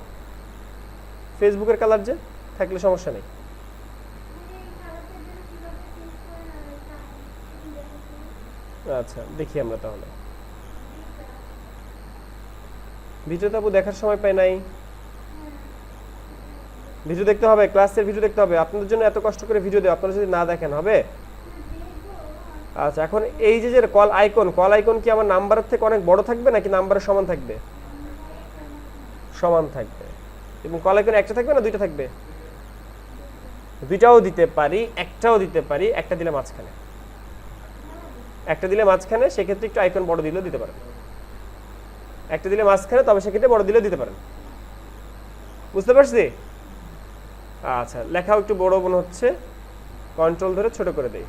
ফেসবুকের কালার যে থাকলে সমস্যা নেই। আচ্ছা দেখি আমরা তাহলে। ভিডিও তো আপু দেখার সময় পাই নাই। ভিডিও দেখতে হবে, ক্লাসের ভিডিও দেখতে হবে। আপনাদের জন্য এত কষ্ট করে ভিডিও দেয়, আপনারা যদি না দেখেন হবে? আচ্ছা এখন এই যে কল আইকন, কল আইকন কি আমার নাম্বারের থেকে অনেক বড় থাকবে নাকি নাম্বারের সমান থাকবে? সমান থাকবে। এবং কল আইকন একটা থাকবে না দুইটা থাকবে? দুইটাও দিতে পারি, একটাও দিতে পারি। একটা দিলে মাঝখানে, একটা দিলে মাঝখানে, সেক্ষেত্রে একটু আইকন বড় দিলেও দিতে পারেন। একটা দিলে মাঝখানে, তবে সেক্ষেত্রে বড় দিলেও দিতে পারেন। বুঝতে পারছি? আচ্ছা, লেখাও একটু বড় মনে হচ্ছে, কন্ট্রোল ধরে ছোট করে দেই।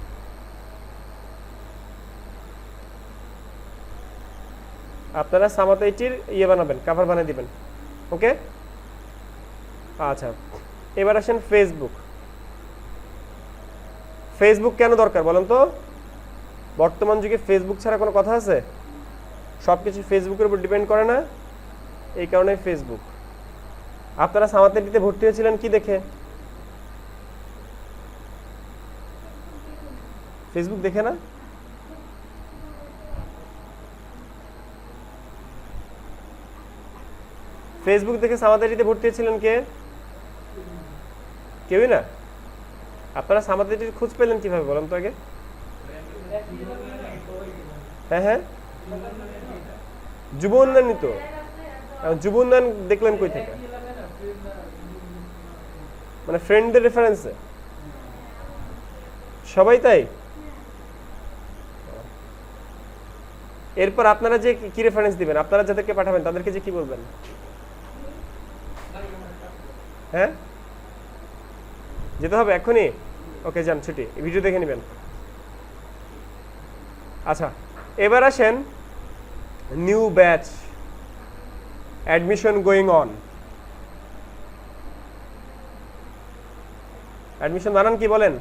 আপনারা সামাত এইটির ইয়ে বানাবেন, কভার বানিয়ে দিবেন। ওকে, আচ্ছা এবার আসেন ফেসবুক। ফেসবুক কেন দরকার বলেন তো? বর্তমান যুগে ফেসবুক ছাড়া কোনো কথা আছে? সবকিছু ফেসবুকের উপর ডিপেন্ড করে না? এই কারণে ফেসবুক। আপনারা সামাতেটিতে ভর্তি হয়েছিলেন কি দেখে? ফেসবুক দেখে না? ফেসবুক দেখে সামাতেটিতে ভর্তি হয়েছিলেন কে? কেউই না? আপনারা সামাতেটির খোঁজ পেলেন কিভাবে বলেন তো আগে? হ্যাঁ হ্যাঁ, যুব উন্নয়ন তো। যুব উন্নয়ন দেখলেন কই থেকে? মানে ফ্রেন্ডদের রেফারেন্সে? সবাই তাই? এরপর আপনারা যে কি রেফারেন্স দিবেন, আপনারা যাদেরকে পাঠাবেন তাদেরকে যে কি বলবেন? হ্যাঁ, যেতে হবে এখনই? ওকে, যান, ছুটি, ভিডিও দেখে নেবেন। আচ্ছা, এবার আসেন new batch, admission going on. Admission বানান কি বলেন?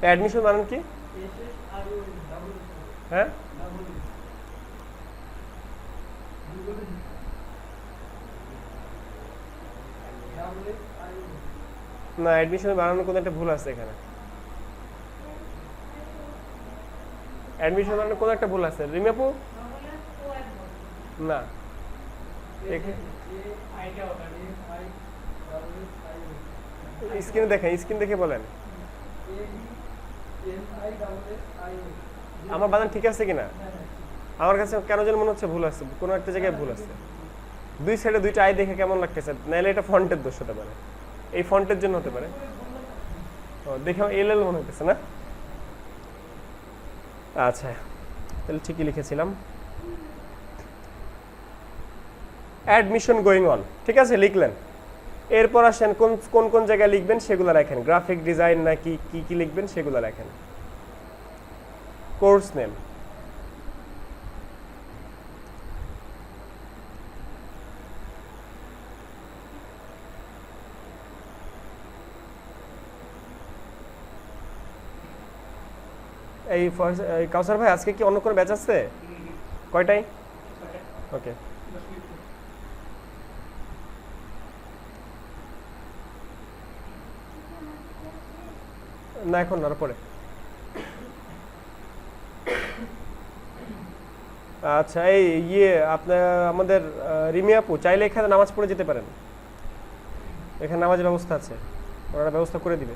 অ্যাডমিশন বানান কি? হ্যাঁ, না, অ্যাডমিশন বানানোর কোনো একটা ভুল আছে এখানে। অ্যাডমিশন বানানোর কোনো একটা ভুল আছে রিমাপু। না, স্ক্রিনে দেখেন, স্ক্রিন দেখে বলেন আমার বানান ঠিক আছে কিনা। আমার কাছে কেন যেন মনে হচ্ছে ভুল আছে, কোনো একটা জায়গায় ভুল আছে। দুই সাইডে দুইটা আই দেখে কেমন লাগতেছে, নাহলে এটা ফন্টের দোষ হতে পারে, এই ফন্টের জন্য হতে পারে। দেখে এল এল মনে হইতেছে না? আচ্ছা, তাহলে ঠিকই লিখেছিলাম। অ্যাডমিশন গোয়িং অন, ঠিক আছে, লিখলেন। এরপর আসেন কোন কোন কোন জায়গায় লিখবেন সেগুলো লেখেন। গ্রাফিক ডিজাইন নাকি কি কি লিখবেন সেগুলো লেখেন। কোর্স নেম, এই কাউসার ভাই আজকে কি অন্য কোনো ব্যাচ আছে? কয়টায়? ওকে, না এখন না, পরে। আচ্ছা, এই আপনার আমাদের রিমি আপু চাইলে এখানে নামাজ পড়ে যেতে পারেন, এখানে নামাজের ব্যবস্থা আছে, ওরা ব্যবস্থা করে দিবে।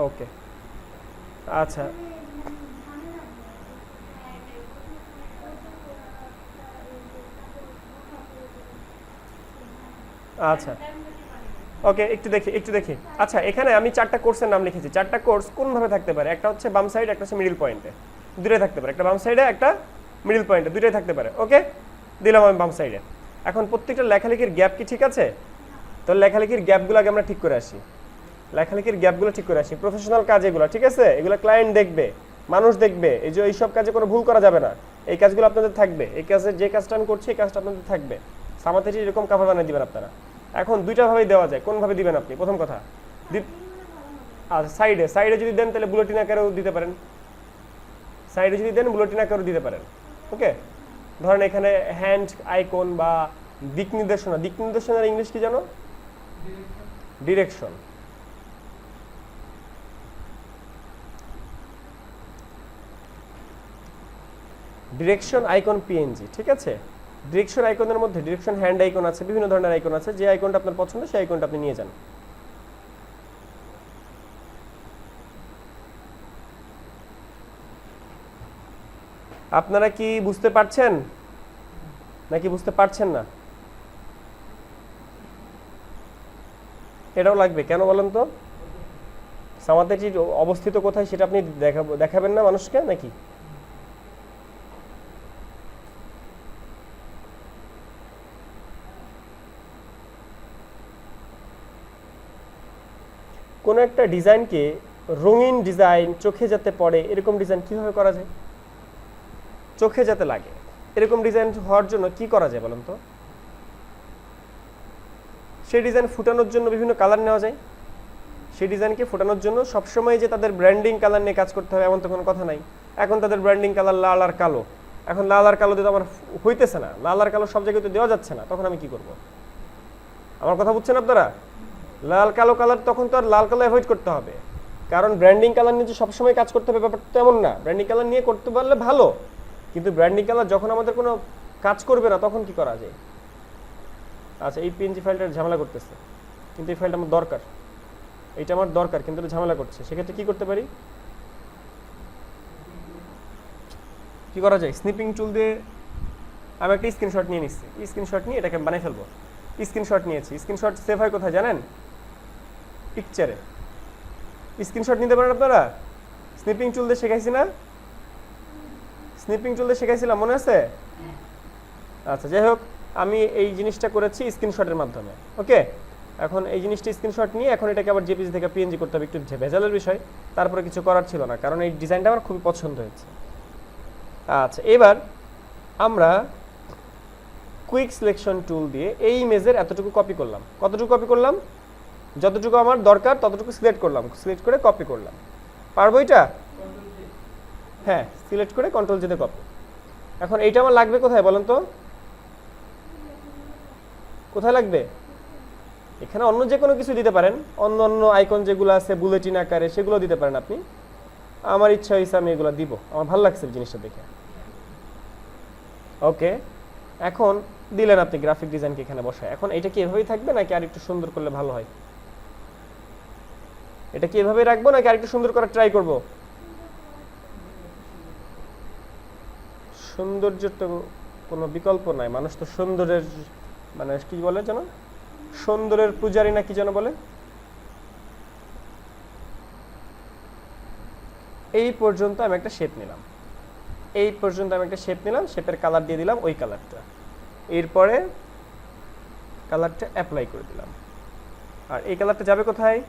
ওকে, আচ্ছা, আচ্ছা, ওকে, একটু দেখি। আচ্ছা, এখানে আমি 4টা কোর্সের নাম লিখেছি। 4টা কোর্স কোনভাবে থাকতে পারে? একটা হচ্ছে বাম সাইড, একটা হচ্ছে মিডল পয়েন্টে, দুটোই থাকতে পারে। একটা বাম সাইডে, একটা মিডল পয়েন্টে, দুটোই থাকতে পারে। ওকে, দিলাম আমি বাম সাইডে। এখন প্রত্যেকটা লেখালেখির গ্যাপ কি ঠিক আছে? তো লেখালেখির গ্যাপগুলো আগে আমরা ঠিক করে আসি। লেখালেখির গ্যাপগুলো ঠিক করে আসি। প্রফেশনাল কাজ এগুলো, ঠিক আছে, এগুলো ক্লায়েন্ট দেখবে, মানুষ দেখবে। এই যে এইসব কাজে কোনো ভুল করা যাবে না, এই কাজগুলো আপনাদের থাকবে। এই কাজে যে কাজটা আমি করছি এই কাজটা আপনাদের থাকবে। সামাতেটি এরকম কাভার বানিয়ে দিবেন আপনারা। এখন দুইটা ভাবেই দেওয়া যায়, কোন ভাবে দিবেন আপনি? প্রথম কথা, আচ্ছা, সাইডে যদি দেন তাহলে বুলেটিন আকারেও দিতে পারেন। সাইডে যদি দেন বুলেটিন আকারেও দিতে পারেন। ওকে, ধরেন এখানে হ্যান্ড আইকন বা দিক নির্দেশনার ইংলিশ কি জানো? ডিরেকশন। ডিরেকশন আইকন পিএনজি, ঠিক আছে। ডিরেকশন আইকনের মধ্যে ডিরেকশন হ্যান্ড আইকন আছে, বিভিন্ন ধরনের আইকন আছে। যে আইকনটা আপনার পছন্দ সেই আইকনটা আপনি নিয়ে যান। আপনারা কি বুঝতে পারছেন নাকি বুঝতে পারছেন না? এটাও লাগবে কেন বলেন তো? সামাতেটি অবস্থিত কোথায় সেটা আপনি দেখাবেন না মানুষকে নাকি? কোনো একটা ডিজাইনকে রঙিন ডিজাইন চোখে যাতে পড়ে এরকম ডিজাইন কিভাবে করা যায়? চোখে যাতে লাগে, এরকম ডিজাইন হওয়ার জন্য কি করা যায় বলেন তো? সেই ডিজাইন ফুটানোর জন্য বিভিন্ন কালার নেওয়া যায়। সেই ডিজাইনকে ফোটানোর জন্য সবসময় যে তাদের ব্র্যান্ডিং কালার নিয়ে কাজ করতে হবে এমন তো কোনো কথা নাই। এখন তাদের ব্র্যান্ডিং কালার লাল আর কালো, এখন লাল আর কালো দিয়ে তো আমার হইতেছে না, লাল আর কালো সব জায়গায় তো দেওয়া যাচ্ছে না, তখন আমি কি করব? আমার কথা বুঝছেন আপনারা? লাল কালো কালার তখন তো আর লাল কালো অ্যাভয়েড করতে হবে, কারণ ব্র্যান্ডিং কালার নিয়ে যে সবসময় কাজ করতে হবে ব্যাপারটা তো এমন না। ব্র্যান্ডিং কালার নিয়ে করতে পারলে ভালো, কিন্তু ব্র্যান্ডিং কালার যখন আমাদের কোনো কাজ করবে না তখন কি করা যায়? আচ্ছা, এই পিএনজি ফাইলটার ঝামেলা করতেছে, কিন্তু এই ফাইলটা আমার দরকার, এটা আমার দরকার, কিন্তু এটা ঝামেলা করছে। সেক্ষেত্রে কি করতে পারি? কি করা যায়? স্নিপিং টুল দিয়ে আমি একটা স্ক্রিনশট নিয়ে নিচ্ছি, স্ক্রিনশট নিয়ে এটাকে বানিয়ে ফেলবো। স্ক্রিনশট নিয়েছি, স্ক্রিনশট সেভ হয় কোথায় জানেন? পিকচারে। স্ক্রিনশট নিতে পারেন আপনারা, স্নিপিং টুল দিয়ে শেখাইছি না? স্নিপিং টুল দিয়ে শেখাইছিলাম, মনে আছে? আচ্ছা, যাই হোক, আমি এই জিনিসটা করেছি স্ক্রিনশটের মাধ্যমে। ওকে, এখন এই জিনিসটা স্ক্রিনশট নিয়ে এখন এটাকে আবার জেপিজি থেকে পিএনজি করতে হবে, একটু ভেজালের বিষয়, তারপরে কিছু করার ছিল না, কারণ এই ডিজাইনটা আমার খুবই পছন্দ হয়েছে। আচ্ছা, এবার আমরা কুইক সিলেকশন টুল দিয়ে এই ইমেজের এতটুকু কপি করলাম। কতটুকু কপি করলাম? যতটুকু আমার দরকার ততটুকু সিলেক্ট করলাম, সিলেক্ট করে কপি করলাম। পারবো এটা? হ্যাঁ, সিলেক্ট করে কন্ট্রোল জেতে কপি। এখন এইটা আমার লাগবে কোথায় বলেন তো? কোথায় লাগবে? এখানে অন্য যে কোনো কিছু দিতে পারেন, অন্য অন্য আইকন যেগুলো আছে বুলেটিন আকারে সেগুলো দিতে পারেন আপনি। আমার ইচ্ছা হয়েছে আমি এগুলো দিব, আমার ভালো লাগছে জিনিসটা দেখে। ওকে, এখন দিলেন আপনি গ্রাফিক ডিজাইনকে এখানে বসায়। এখন এটা কি এভাবেই থাকবে নাকি আর একটু সুন্দর করলে ভালো হয়? এটা কি এভাবেই রাখবো নাকি আর একটু সুন্দর করে ট্রাই করব? সৌন্দর্যের তো কোনো বিকল্প নাই, মানুষ তো সৌন্দর্যের মানে কি বলে যেন, সৌন্দর্যের পূজারী না কি যেন বলে। এই পর্যন্ত আমি একটা শেপ নিলাম, এই পর্যন্ত আমি একটা শেপ নিলাম, শেপের কালার দিয়ে দিলাম ওই কালারটা, এরপরে কালারটা অ্যাপ্লাই করে দিলাম। আর এই কালারটা যাবে কোথায়?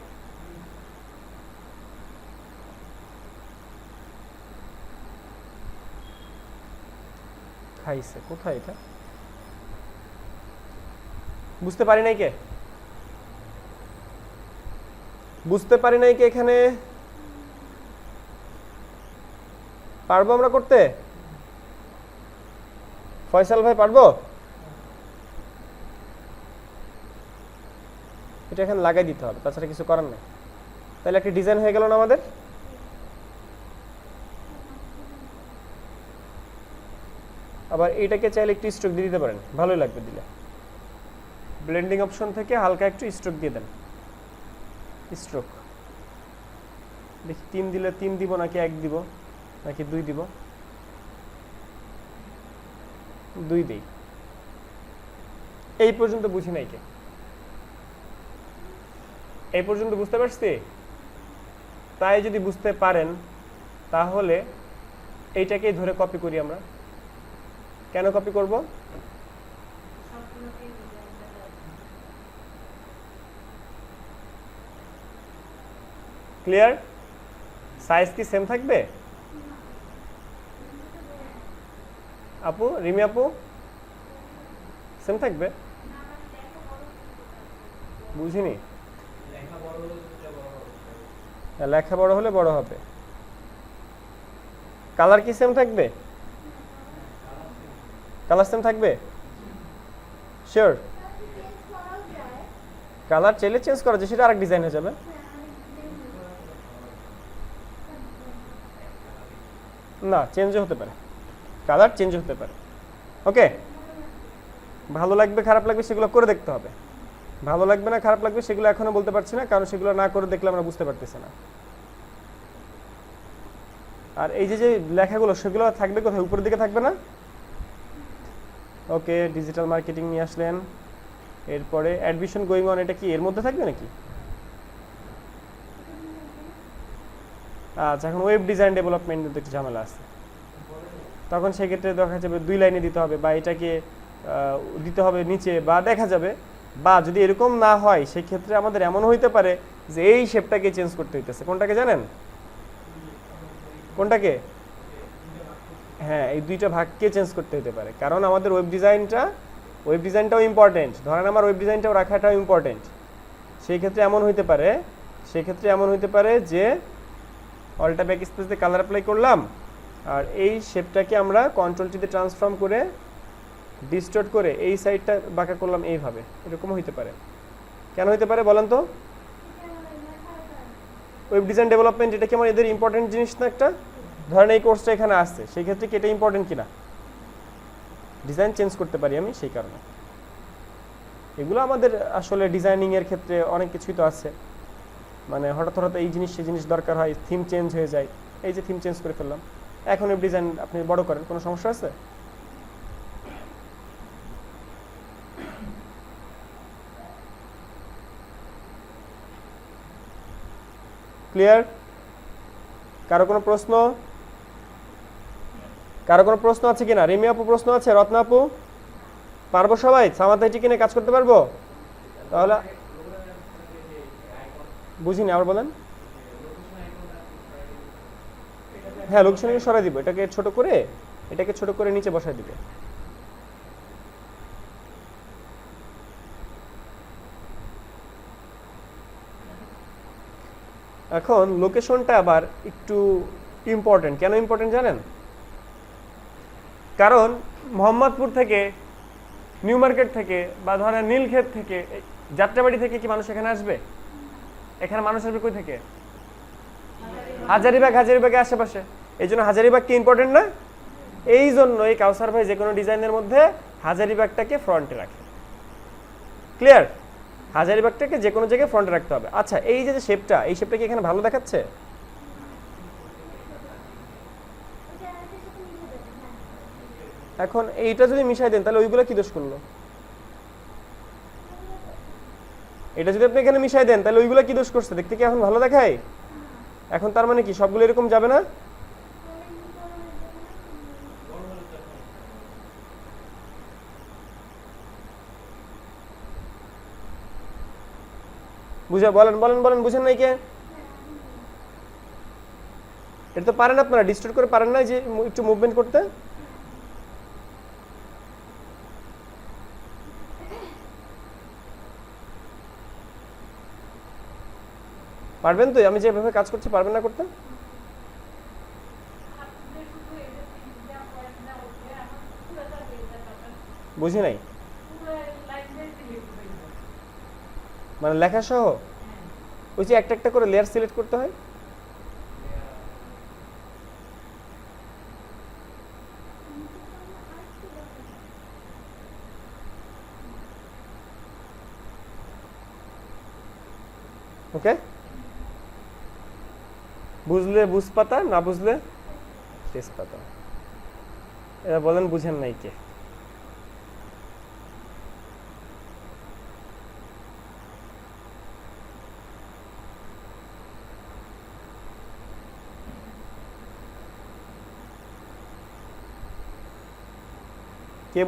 খাইছে কোথায় এটা? বুঝতে পারি নাই কে? বুঝতে পারি নাই কে? এখানে পারবো আমরা করতে? ফয়সাল ভাই পারবো? এটা এখানে লাগাই দিতে হবে, তাছাড়া কিছু করার নেই। তাহলে একটা ডিজাইন হয়ে গেল না আমাদের? আবার এইটাকে চাইলে একটু স্ট্রোক দিয়ে দিতে পারেন, ভালোই লাগবে দিলে। ব্লেন্ডিং অপশন থেকে হালকা একটু স্ট্রোক দিয়ে দেন, স্ট্রোক। দেখি 3 দিলে 3 দিব নাকি 1 দিব নাকি 2 দিব? 2 দেই। এই পর্যন্ত বুঝি নাই কে? এই পর্যন্ত বুঝতে পারছি? তাই যদি বুঝতে পারেন তাহলে এইটাকেই ধরে কপি করি আমরা। কেন কপি করব? ক্লিয়ার? সাইজ কি সেম থাকবে? আপু, রিমি আপু, সেম থাকবে? বুঝিনি। লেখা বড় হলে বড় হবে। কালার কি সেম থাকবে? কালার সেম থাকবে? শিওর? কালার চাইলে চেঞ্জ করা যায়, সেটা আরেক ডিজাইন হয়ে যাবে। না, চেঞ্জও হতে পারে, কালার চেঞ্জ হতে পারে। ওকে, ভালো লাগবে খারাপ লাগবে সেগুলো করে দেখতে হবে। ভালো লাগবে না খারাপ লাগবে সেগুলো এখনো বলতে পারছি না, কারণ সেগুলো না করে দেখলে আমরা বুঝতে পারতেছি না। আর এই যে যে লেখাগুলো সেগুলো থাকবে কোথায়? উপরের দিকে থাকবে না? ওকে, ডিজিটাল মার্কেটিং নিয়ে আসলেন, এরপরে অ্যাডমিশন গোয়িং অন, এটা কি এর মধ্যে থাকবে নাকি? আচ্ছা, এখন ওয়েব ডিজাইন ডেভেলপমেন্ট কিন্তু একটু ঝামেলা আছে, তখন সেক্ষেত্রে দেখা যাবে 2 লাইনে দিতে হবে, বা এটাকে দিতে হবে নিচে, বা দেখা যাবে, বা যদি এরকম না হয় সেক্ষেত্রে আমাদের এমন হইতে পারে যে এই শেপটাকে চেঞ্জ করতে হইতেছে। কোনটাকে জানেন? কোনটাকে? হ্যাঁ, এই দুইটা ভাগকে চেঞ্জ করতে হতে পারে, কারণ আমাদের ওয়েব ডিজাইনটাও ইম্পর্টেন্ট। ধরেন আমার ওয়েব ডিজাইনটাও রাখাটাও ইম্পর্টেন্ট। সেই ক্ষেত্রে এমন হইতে পারে যে অল্টা ব্যাক স্পেস দিয়ে কালার অ্যাপ্লাই করলাম, আর এই শেপটাকে আমরা কন্ট্রোল টিতে ট্রান্সফর্ম করে ডিস্টর্ট করে এই সাইডটা বাঁকা করলাম এইভাবে, এরকমও হইতে পারে। কেন হইতে পারে বলেন তো? ওয়েব ডিজাইন ডেভেলপমেন্ট এটা কি আমার এদের ইম্পর্টেন্ট জিনিস না একটা? ধরেন এই কোর্সটা এখানে আসছে, সেই ক্ষেত্রে কি এটা ইম্পর্টেন্ট কিনা? ডিজাইন চেঞ্জ করতে পারি আমি সেই কারণে। এগুলো আমাদের আসলে ডিজাইনিং এর ক্ষেত্রে অনেক কিছুই তো আছে, মানে হঠাৎ হঠাৎ এই জিনিস সেই জিনিস দরকার হয়, থিম চেঞ্জ হয়ে যায়। এই যে থিম চেঞ্জ করে ফেললাম, এখন এই ডিজাইন আপনি বড় করেন, কোনো সমস্যা আছে? ক্লিয়ার? কারো কোনো প্রশ্ন আছে কিনা? রিমি আপু প্রশ্ন আছে? রত্না আপু পারবো? সবাই সামাদাইটি কিনে কাজ করতে পারবো? তাহলে বুঝিনি, আবার বলেন। হ্যাঁ, লোকেশন সরাই দিব, এটাকে ছোট করে নিচে বসাই দিবে। এখন লোকেশনটা আবার একটু ইম্পর্টেন্ট। কেন ইম্পর্টেন্ট জানেন? কারণ মোহাম্মদপুর থেকে, নিউ মার্কেট থেকে, বা ধরেন নীলক্ষেত থেকে, যাত্রাবাড়ি থেকে কি মানুষ এখানে আসবে? এখানে মানুষ আসবে কই থেকে? হাজারিবাগের আশেপাশে। এই জন্য হাজারিবাগ কি ইম্পর্টেন্ট না? এই জন্য এই কাউসার ভাই যে কোনো ডিজাইনের মধ্যে হাজারিবাগটাকে ফ্রন্টে রাখে। ক্লিয়ার? হাজারিবাগটাকে যে কোনো জায়গায় ফ্রন্টে রাখতে হবে। আচ্ছা, এই যে শেপটা, এই শেপটা কি এখানে ভালো দেখাচ্ছে? এখন এইটা যদি মিশাই দেন তাহলে ওইগুলো কি দোষ করলো? এটা যদি আপনি এখানে মিশাই দেন তাহলে ওইগুলো কি দোষ করছে? দেখতে কি এখন ভালো দেখায়? এখন তার মানে কি সবগুলো এরকম যাবে না? বলেন বুঝেন নাই কে? এটা তো পারেন আপনারা, ডিস্টর্ট করে পারেন না যে একটু মুভমেন্ট করতে? পারবেন তো? আমি যেভাবে কাজ করছি পারবেন না করতে? বুঝি নাই, মানে লেখা সহ? ওই যে একটা একটা করে লেয়ার সিলেক্ট করতে হয়। ওকে, বুঝলে বুঝপাতা, না বুঝলে তেজপাতা। এরা বলেন বুঝেন নাই কে? কে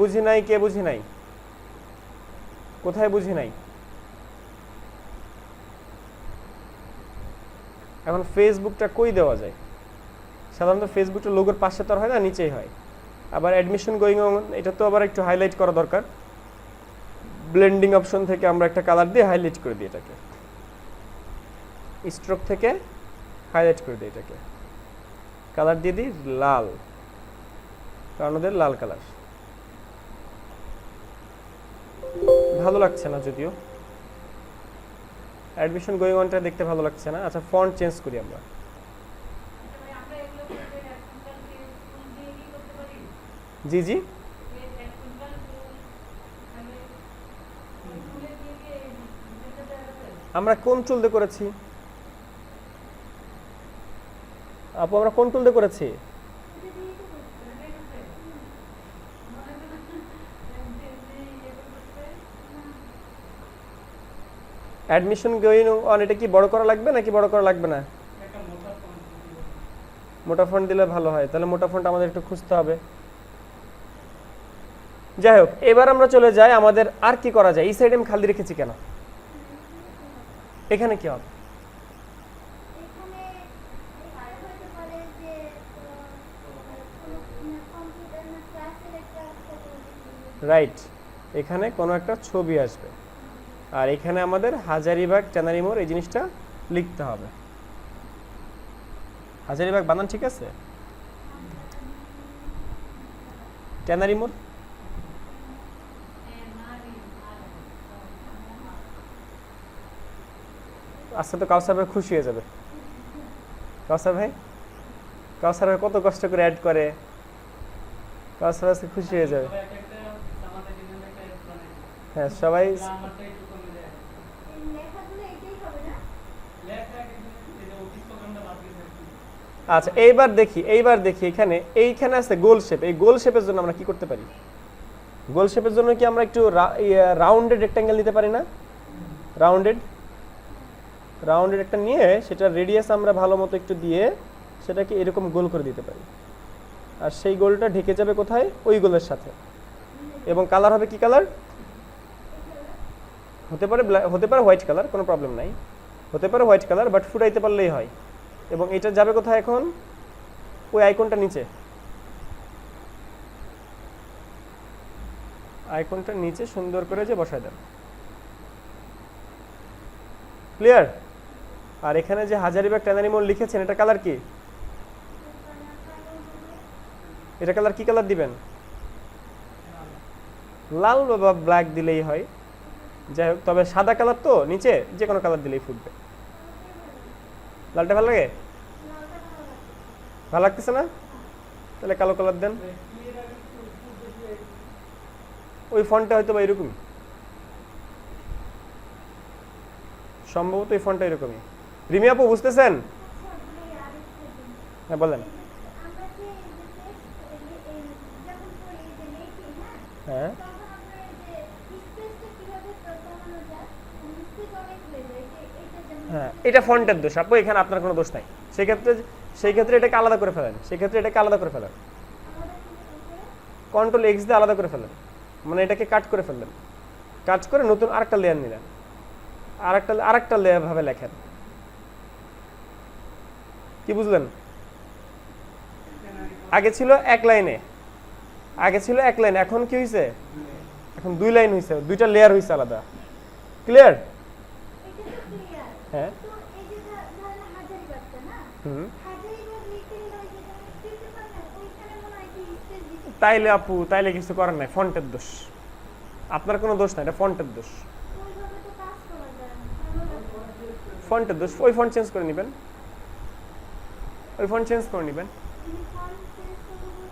বুঝি নাই? কোথায় বুঝি নাই? এখন ফেসবুকটা কই দেওয়া যায়? সাধারণত ফেসবুকটা লোগোর পাশে তো হয় না, নিচেই হয়। আবার অ্যাডমিশন গোয়িং অন, এটা তো আবার একটু হাইলাইট করা দরকার। ব্লেন্ডিং অপশন থেকে আমরা একটা কালার দিয়ে হাইলাইট করে দিই এটাকে, স্ট্রোক থেকে হাইলাইট করে দিই এটাকে, কালার দিয়ে দিই লাল, কারণ ওদের লাল কালার ভালো লাগছে না, যদিও অ্যাডমিশন গোয়িং অনটা দেখতে ভালো লাগছে না। আচ্ছা, ফন্ট চেঞ্জ করি আমরা। জি আমরা কোন টুল দিয়ে করেছি আপু? আমরা কোন টুল দিয়ে করেছি? অ্যাডমিশন গোয়িং অন, এটা কি বড় করা লাগবে নাকি বড় করা লাগবে না? মোটা ফন্ট দিলে ভালো হয়, তাহলে মোটা ফন্ট আমাদের একটু খুঁজতে হবে। যাই হোক, এবার আমরা চলে যাই আমাদের আর কি করা যায়। এই সাইডে আমি খালি রেখেছি কেন? এখানে কি হবে? রাইট, এখানে কোনো একটা ছবি আসবে আর এখানে আমাদের হাজারীবাগ ট্যানারি মোড় এই জিনিসটা লিখতে হবে। হাজারীবাগ বানান ঠিক আছে? ট্যানারি মোড় আচ্ছা, তো কাউসার ভাই খুশি হয়ে যাবে। কাউসার ভাই কত কষ্ট করে অ্যাড করে, কাউসার ভাই খুশি হয়ে যাবে। হ্যাঁ সবাই। আচ্ছা এইবার দেখি এইখানে আছে গোল শেপ। এই গোল শেপের জন্য আমরা কি করতে পারি? গোল শেপের জন্য কি আমরা একটু রাউন্ডেড রেক্ট্যাঙ্গেল নিতে পারি না? রাউন্ডেড একটা নিয়ে সেটা রেডিয়াস আমরা ভালো মতো একটু দিয়ে সেটাকে এরকম গোল করে দিতে পারি, আর সেই গোলটা ঢেকে যাবে কোথায়? ওই গোলের সাথে। এবং কালার হবে কি কালার? হতে পারে হোয়াইট কালার, কোনো প্রবলেম নাই, হতে পারে হোয়াইট কালার, বাট ফুটাইতে পারলেই হয়। এবং এটা যাবে কোথায় এখন? ওই আইকনটা নিচে, আইকনটা নিচে সুন্দর করে যে বসায় দেন। ক্লিয়ার? আর এখানে যে হাজারীবাগ ট্যানারি মোড় লিখেছেন এটা কালার কি? এটা কালার কি কালার দিবেন? লাল বা ব্ল্যাক দিলেই হয়, যাই হোক। তবে সাদা কালার তো নিচে যে কোনো কালার দিলেই ফুটবে। লালটা ভালো লাগে? ভালো লাগতেছে না? তাহলে কালো কালার দেন। ওই ফন্টটা হয়তো বা এরকমই, সম্ভবত এই ফন্টটা এরকমই। রিমি আপু বুঝতেছেন? হ্যাঁ বলেন। হ্যাঁ হ্যাঁ, এটা ফন্টের দোষ আপু, এখানে আপনার কোনো দোষ নাই। সেই ক্ষেত্রে এটাকে আলাদা করে ফেলেন, কন্ট্রোল এক্স দিয়ে আলাদা করে ফেলেন, মানে এটাকে কাট করে ফেললেন, কাট করে নতুন আরেকটা লেয়ার নিলেন, আরেকটা লেয়ার ভাবে লেখেন। কি বুঝলেন? আগে ছিল এক লাইনে, এখন কি হয়েছে? এখন 2 লাইন হয়েছে, 2টা লেয়ার হয়েছে আলাদা। ক্লিয়ার? হ্যাঁ তাইলে কিছু করার নাই, ফন্টের দোষ, আপনার কোনো দোষ নাই, এটা ফন্টের দোষ। ওই ফন্ট চেঞ্জ করে নেবেন,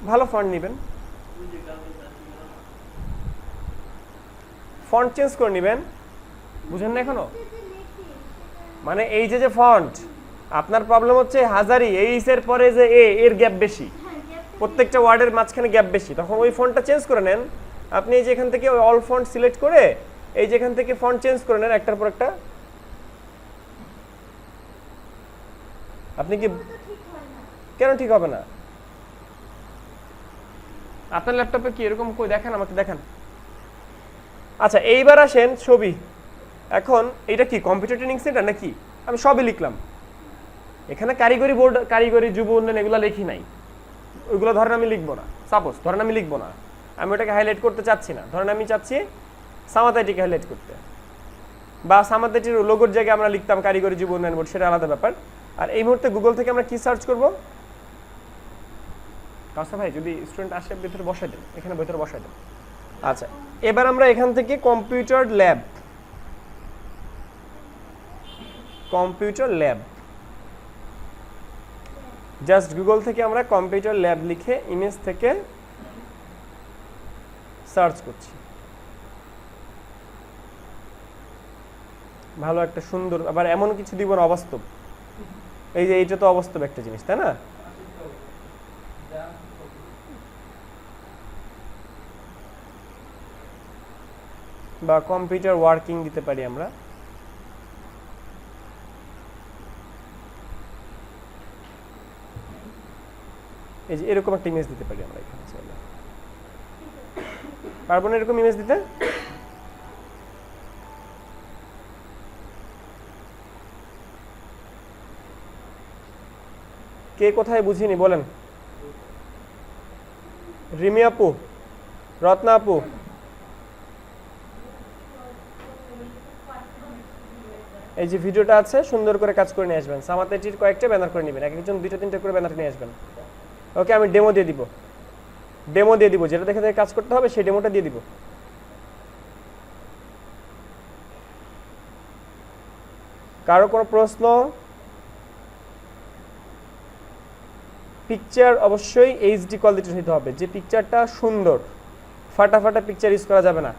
ভালো ফন্ট নেবেন, ফন্ট চেঞ্জ করে নেবেন। বুঝেন না এখনো? মানে এই যে ফন্ট, আপনার প্রবলেম হচ্ছে হাজারি এইচ এর পরে যে এর গ্যাপ বেশি, প্রত্যেকটা ওয়ার্ডের মাঝখানে গ্যাপ বেশি, তখন ওই ফন্টটা চেঞ্জ করে নেন। আপনি এই যে এখান থেকে অল ফন্ট সিলেক্ট করে এই যে এখান থেকে ফন্ট চেঞ্জ করে নেন একটার পর একটা। আপনি কি কেন ঠিক হবে না? আপনার ল্যাপটপে কি এরকম কই দেখেন, আমাকে দেখান। আচ্ছা এইবার আসেন ছবি। এখন এটা কি কম্পিউটার ট্রেনিং সেন্টার নাকি? আমি সবই লিখলাম এখানে, কারিগরি বোর্ড, কারিগরি যুব উন্নয়ন এগুলো লিখি নাই, ওইগুলো ধরেন আমি লিখবো না। সাপোজ ধরেন আমি লিখবো না, আমি ওটাকে হাইলাইট করতে চাচ্ছি না, ধরেন আমি চাচ্ছি সামাদ আইটিকে হাইলাইট করতে, বা সামাদ আইটির লোগোর জায়গায় আমরা লিখতাম কারিগরি যুব উন্নয়ন বোর্ড, সেটা আলাদা ব্যাপার। আর এই মুহূর্তে গুগল থেকে আমরা কি সার্চ করব? কাউসার ভাই যদি স্টুডেন্ট আসে ভিতরে বসাই দেন, এখানে ভিতরে বসাই দেন। আচ্ছা এবার আমরা এখান থেকে কম্পিউটার ল্যাব, জাস্ট গুগল থেকে আমরা কম্পিউটার ল্যাব লিখে ইমেজ থেকে সার্চ করছি। ভালো একটা সুন্দর, আবার এমন কিছু দিব না অবাস্তব, এই যে এইটা তো অবাস্তব একটা জিনিস, তাই না? বা কম্পিউটার ওয়ার্কিং দিতে পারি আমরা। এই যে এরকম একটা ইমেজ দিতে পারি আমরা এখানে, পারবো না এরকম ইমেজ দিতে? কে কোথায় বুঝিনি বলেন? রিমি আপু, রত্না আপু, এই যে ভিডিওটা আছে সুন্দর করে কাজ করে নিয়ে আসবেন। সামাতে এটির কয়েকটা ব্যানার করে নেবেন, এক একজন 2-3টা করে ব্যানার নিয়ে আসবেন। ওকে, আমি ডেমো দিয়ে দিব, যেটা দেখে দেখে কাজ করতে হবে সেই ডেমোটা দিয়ে দিব। কারো কোনো প্রশ্ন? পিকচার অবশ্যই এইচডি কোয়ালিটির হতে হবে, যে পিকচারটা সুন্দর, ফাটাফাটা পিকচার ইউজ করা যাবে না।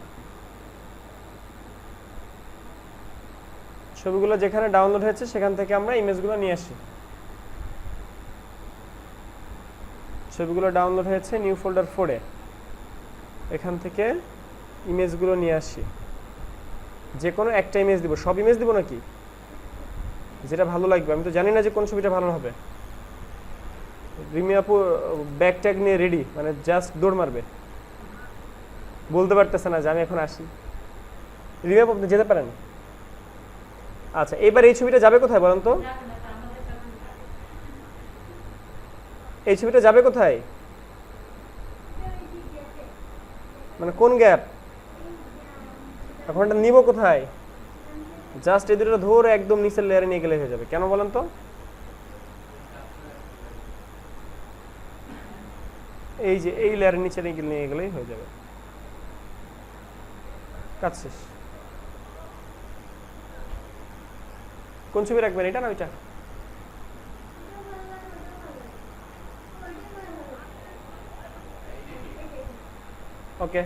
ছবিগুলো যেখানে ডাউনলোড হয়েছে সেখান থেকে আমরা ইমেজগুলো নিয়ে আসি। ছবিগুলো ডাউনলোড হয়েছে নিউ ফোল্ডার 4-এ, এখান থেকে ইমেজগুলো নিয়ে আসি। যে কোনো একটা ইমেজ দিব, সব ইমেজ দিব নাকি? যেটা ভালো লাগবে, আমি তো জানি না যে কোন ছবিটা ভালো হবে। রিমি আপু ব্যাগ ট্যাগ নিয়ে রেডি, মানে জাস্ট দৌড় মারবে, বলতে পারতেছে না যে আমি এখন আসি। রিমি আপু আপনি যেতে পারেন। আচ্ছা, এবার এই ছবিটা যাবে কোথায় বলেন তো? এই ছবিটা যাবে কোথায়, মানে কোন গ্যাপ? এখন এটা নিব কোথায়? জাস্ট এই দুটো ধরে একদম নিচের লেয়ারে নিয়ে গেলে হয়ে যাবে। কেন বলেন তো? এই যে এই লেয়ারের নিচে নিয়ে গেলেই হয়ে যাবে, কাজ শেষ। কোন ছবি রাখবেন, এটা না ওইটা? ওকে,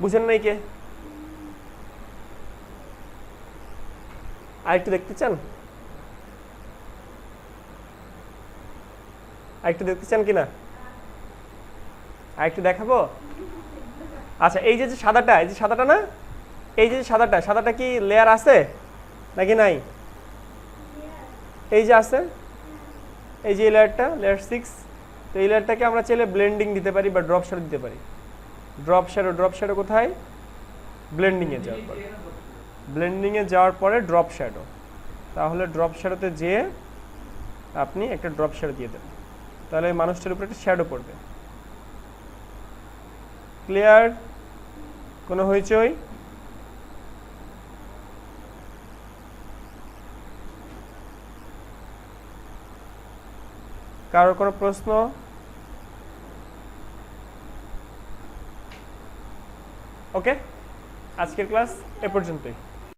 বুঝেন নাই কে? আর একটু দেখতে চান? আর একটু দেখতে চান কিনা? আর একটু দেখাবো? আচ্ছা, এই যে সাদাটা, এই যে সাদাটা না, এই যে সাদাটা কি লেয়ার আছে নাকি নাই? এই যে আছে, এই যে লেয়ারটা, লেয়ার 6। তো এই লেয়ারটাকে আমরা চাইলে ব্লেন্ডিং দিতে পারি বা ড্রপ শ্যাডো দিতে পারি। ড্রপ শ্যাডো কোথায়? ব্লেন্ডিংয়ে যাওয়ার পরে, ড্রপ শ্যাডো। তাহলে ড্রপ শ্যাডোতে যেয়ে আপনি একটা ড্রপ শ্যাডো দিয়ে দেন, তাহলে মানুষটার উপরে একটা শ্যাডো পড়বে। ক্লিয়ার? কোনো হইচই? কারোর কোনো প্রশ্ন? ওকে, আজকের ক্লাস এ পর্যন্তই।